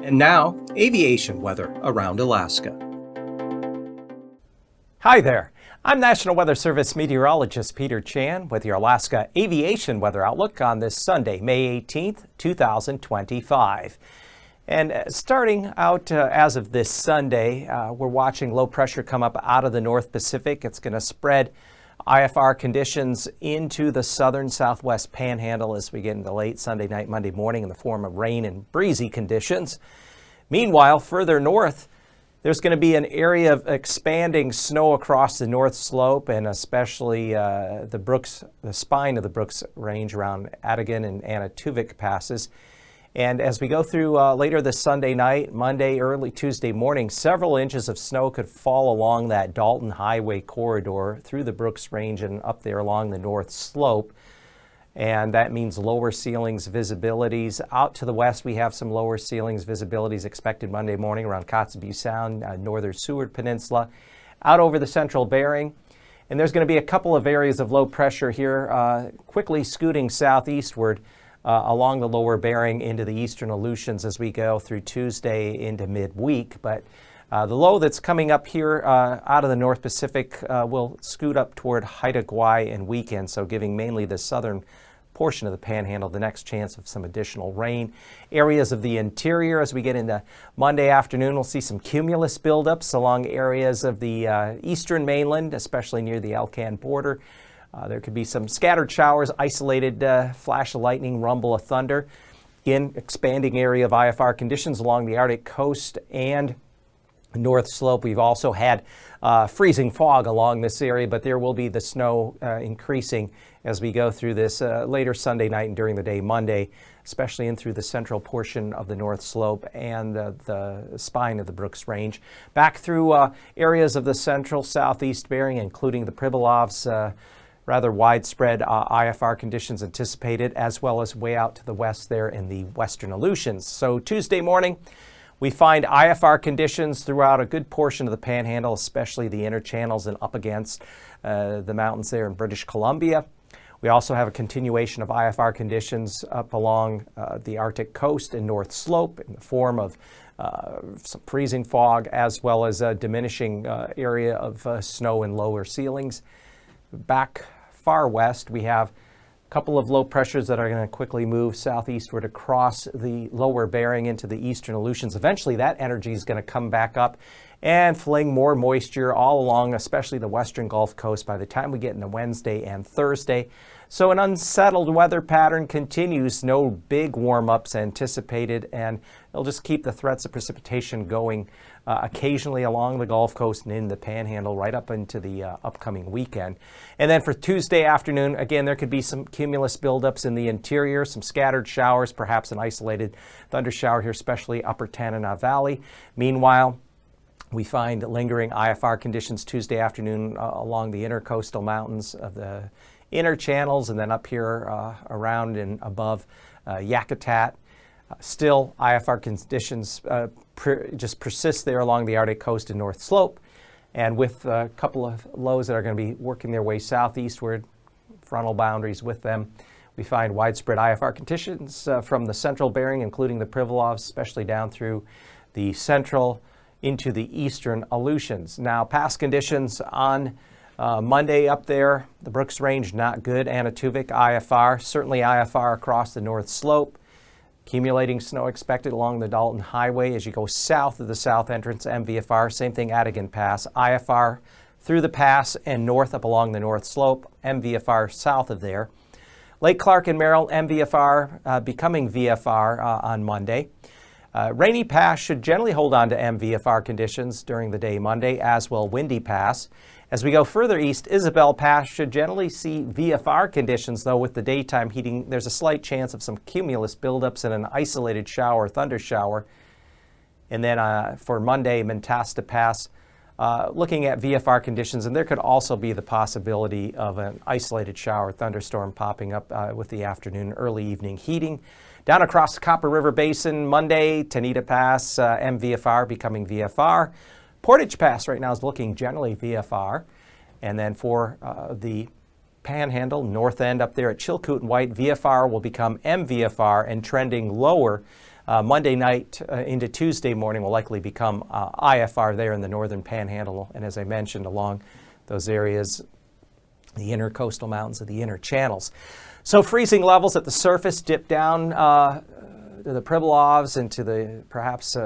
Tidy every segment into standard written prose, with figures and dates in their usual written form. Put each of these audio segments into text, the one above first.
And now, aviation weather around Alaska. Hi there. I'm National Weather Service meteorologist Peter Chan with your Alaska aviation weather outlook on this Sunday, May 18th, 2025. And starting out as of this Sunday, we're watching low pressure come up out of the North Pacific. It's going to spread IFR conditions into the southern southwest panhandle as we get into late Sunday night, Monday morning in the form of rain and breezy conditions. Meanwhile, further north, there's going to be an area of expanding snow across the north slope and especially the spine of the Brooks Range around Adigan and Anatuvik passes. And as we go through later this Sunday night, Monday, early Tuesday morning, several inches of snow could fall along that Dalton Highway corridor through the Brooks Range and up there along the north slope. And that means lower ceilings visibilities. Out to the west, we have some lower ceilings visibilities expected Monday morning around Kotzebue Sound, northern Seward Peninsula, out over the central Bering. And there's going to be a couple of areas of low pressure here, quickly scooting southeastward along the lower Bering into the eastern Aleutians as we go through Tuesday into midweek. But the low that's coming up here out of the North Pacific will scoot up toward Haida Gwaii and weekend, so giving mainly the southern portion of the panhandle the next chance of some additional rain. Areas of the interior as we get into Monday afternoon, we'll see some cumulus buildups along areas of the eastern mainland, especially near the Alcan border. There could be some scattered showers, isolated flash of lightning, rumble of thunder. Again, expanding area of IFR conditions along the Arctic coast and north slope. We've also had freezing fog along this area, but there will be the snow increasing as we go through this later Sunday night and during the day Monday, especially in through the central portion of the north slope and the spine of the Brooks Range. Back through areas of the central southeast Bering, including the Pribilovs, rather widespread IFR conditions anticipated, as well as way out to the west there in the western Aleutians. So Tuesday morning, we find IFR conditions throughout a good portion of the panhandle, especially the inner channels and up against the mountains there in British Columbia. We also have a continuation of IFR conditions up along the Arctic coast and north slope in the form of some freezing fog, as well as a diminishing area of snow and lower ceilings. Back far west, we have a couple of low pressures that are going to quickly move southeastward across the lower Bering into the eastern Aleutians. Eventually, that energy is going to come back up and fling more moisture all along, especially the western Gulf Coast by the time we get into Wednesday and Thursday. So an unsettled weather pattern continues. No big warm-ups anticipated, and it'll just keep the threats of precipitation going occasionally along the Gulf Coast and in the Panhandle right up into the upcoming weekend. And then for Tuesday afternoon, again, there could be some cumulus buildups in the interior, some scattered showers, perhaps an isolated thunder shower here, especially upper Tanana Valley. Meanwhile, we find lingering IFR conditions Tuesday afternoon along the intercoastal mountains of the inner channels and then up here around and above Yakutat. Still, IFR conditions just persist there along the Arctic coast and north slope. And with a couple of lows that are going to be working their way southeastward, frontal boundaries with them, we find widespread IFR conditions from the central Bering, including the Pribilovs, especially down through the central into the eastern Aleutians. Now, past conditions on Monday up there, the Brooks Range, not good. Anatuvik, IFR, certainly IFR across the north slope. Accumulating snow expected along the Dalton Highway as you go south of the south entrance, MVFR. Same thing, Adigan Pass, IFR through the pass and north up along the north slope, MVFR south of there. Lake Clark and Merrill, MVFR becoming VFR on Monday. Rainy Pass should generally hold on to MVFR conditions during the day Monday, as will Windy Pass. As we go further east, Isabel Pass should generally see VFR conditions, though with the daytime heating, there's a slight chance of some cumulus buildups and an isolated shower, thunder shower. And then for Monday, Mentasta Pass, looking at VFR conditions, and there could also be the possibility of an isolated shower, thunderstorm popping up with the afternoon, early evening heating. Down across the Copper River Basin, Monday, Tanita Pass, MVFR becoming VFR. Portage Pass right now is looking generally VFR. And then for the Panhandle, north end up there at Chilkoot and White, VFR will become MVFR and trending lower Monday night into Tuesday morning will likely become IFR there in the northern panhandle, and as I mentioned, along those areas, the inner coastal mountains of the inner channels. So freezing levels at the surface dip down to the Pribilofs and to the perhaps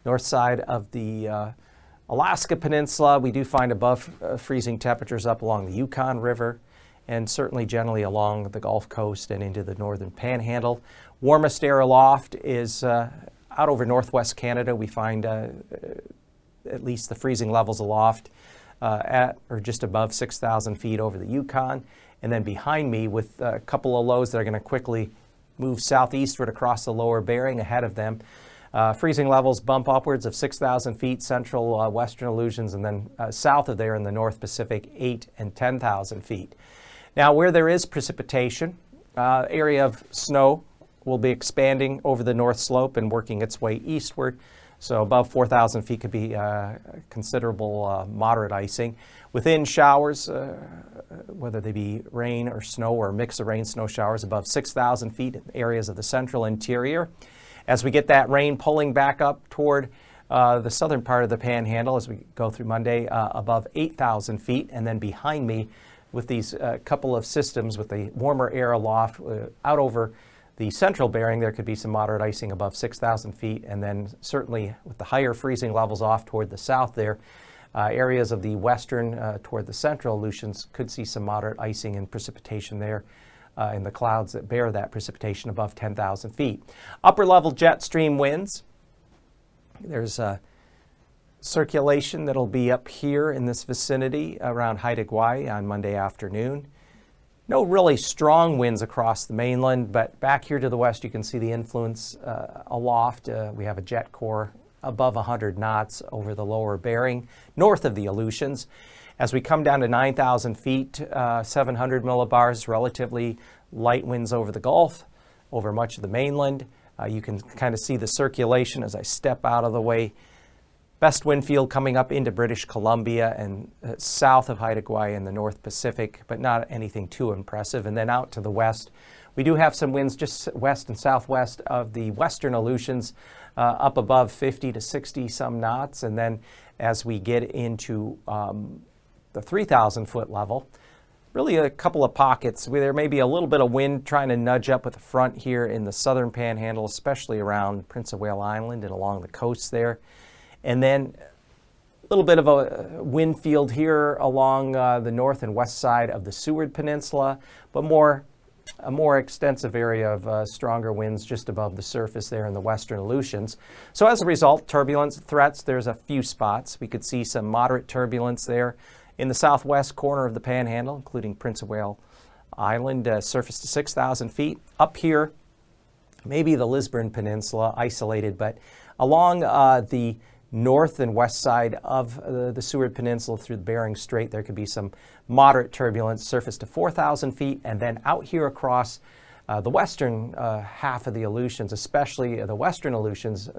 north side of the Alaska Peninsula. We do find above freezing temperatures up along the Yukon River, and certainly generally along the Gulf Coast and into the northern panhandle. Warmest air aloft is out over northwest Canada. We find at least the freezing levels aloft at or just above 6,000 feet over the Yukon. And then behind me, with a couple of lows that are going to quickly move southeastward across the lower Bering ahead of them, freezing levels bump upwards of 6,000 feet, central western Aleutians, and then south of there in the North Pacific, 8,000 and 10,000 feet. Now, where there is precipitation, area of snow will be expanding over the north slope and working its way eastward. So above 4,000 feet could be considerable moderate icing. Within showers, whether they be rain or snow or a mix of rain, snow showers above 6,000 feet in areas of the central interior. As we get that rain pulling back up toward the southern part of the panhandle as we go through Monday, above 8,000 feet. And then behind me, with these couple of systems with the warmer air aloft out over the central Bering, there could be some moderate icing above 6,000 feet. And then certainly with the higher freezing levels off toward the south there, areas of the western toward the central Aleutians could see some moderate icing and precipitation there in the clouds that bear that precipitation above 10,000 feet. Upper level jet stream winds. There's circulation that'll be up here in this vicinity around Haida Gwaii on Monday afternoon. No really strong winds across the mainland, but back here to the west you can see the influence aloft. We have a jet core above 100 knots over the lower Bering, north of the Aleutians. As we come down to 9,000 feet, 700 millibars, relatively light winds over the Gulf, over much of the mainland. You can kind of see the circulation as I step out of the way. Best wind field coming up into British Columbia and south of Haida Gwaii in the North Pacific, but not anything too impressive. And then out to the west, we do have some winds just west and southwest of the western Aleutians, up above 50 to 60 some knots. And then as we get into the 3,000 foot level, really a couple of pockets where there may be a little bit of wind trying to nudge up with the front here in the southern panhandle, especially around Prince of Wales Island and along the coast there. And then a little bit of a wind field here along the north and west side of the Seward Peninsula, but a more extensive area of stronger winds just above the surface there in the western Aleutians. So as a result, turbulence threats, there's a few spots. We could see some moderate turbulence there in the southwest corner of the panhandle, including Prince of Wales Island, surface to 6,000 feet. Up here, maybe the Lisburn Peninsula, isolated, but along the north and west side of the Seward Peninsula through the Bering Strait, there could be some moderate turbulence, surface to 4,000 feet, and then out here across the western half of the Aleutians, especially the western Aleutians,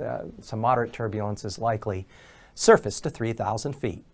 some moderate turbulence is likely, surface to 3,000 feet.